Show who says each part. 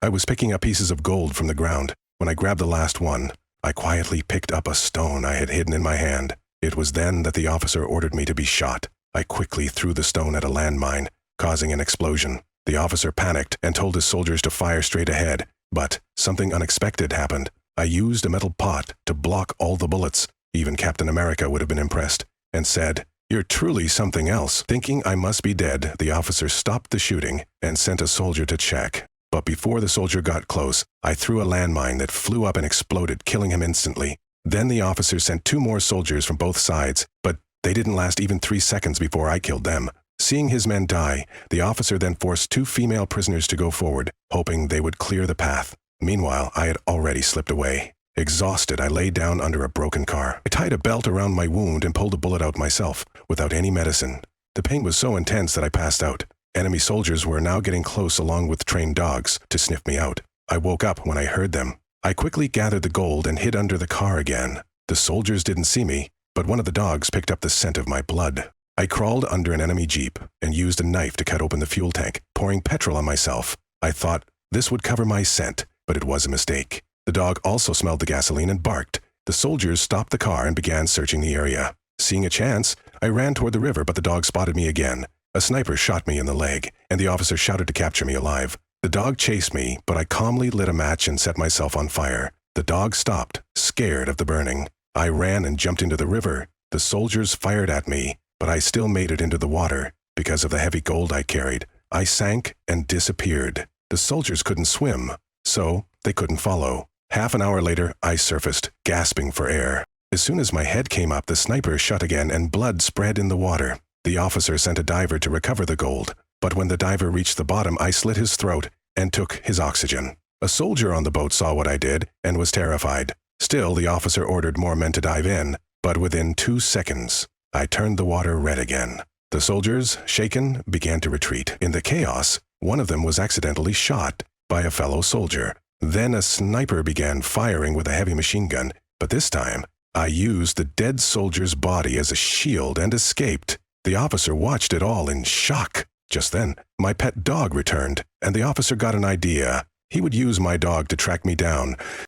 Speaker 1: I was picking up pieces of gold from the ground. When I grabbed the last one, I quietly picked up a stone I had hidden in my hand. It was then that the officer ordered me to be shot. I quickly threw the stone at a landmine, causing an explosion. The officer panicked and told his soldiers to fire straight ahead, but something unexpected happened. I used a metal pot to block all the bullets. Even Captain America would have been impressed, and said, "You're truly something else." Thinking I must be dead, the officer stopped the shooting and sent a soldier to check. But before the soldier got close, I threw a landmine that flew up and exploded, killing him instantly. Then the officer sent 2 more soldiers from both sides, but they didn't last even 3 seconds before I killed them. Seeing his men die, the officer then forced 2 female prisoners to go forward, hoping they would clear the path. Meanwhile, I had already slipped away. Exhausted, I lay down under a broken car. I tied a belt around my wound and pulled a bullet out myself, without any medicine. The pain was so intense that I passed out. Enemy soldiers were now getting close along with trained dogs to sniff me out. I woke up when I heard them. I quickly gathered the gold and hid under the car again. The soldiers didn't see me, but one of the dogs picked up the scent of my blood. I crawled under an enemy jeep and used a knife to cut open the fuel tank, pouring petrol on myself. I thought this would cover my scent, but it was a mistake. The dog also smelled the gasoline and barked. The soldiers stopped the car and began searching the area. Seeing a chance, I ran toward the river, but the dog spotted me again. A sniper shot me in the leg, and the officer shouted to capture me alive. The dog chased me, but I calmly lit a match and set myself on fire. The dog stopped, scared of the burning. I ran and jumped into the river. The soldiers fired at me, but I still made it into the water. Because of the heavy gold I carried, I sank and disappeared. The soldiers couldn't swim, so they couldn't follow. Half an hour later, I surfaced, gasping for air. As soon as my head came up, the sniper shot again and blood spread in the water. The officer sent a diver to recover the gold, but when the diver reached the bottom, I slit his throat and took his oxygen. A soldier on the boat saw what I did and was terrified. Still, the officer ordered more men to dive in, but within 2 seconds, I turned the water red again. The soldiers, shaken, began to retreat. In the chaos, one of them was accidentally shot by a fellow soldier. Then a sniper began firing with a heavy machine gun, but this time, I used the dead soldier's body as a shield and escaped. The officer watched it all in shock. Just then, my pet dog returned, and the officer got an idea. He would use my dog to track me down.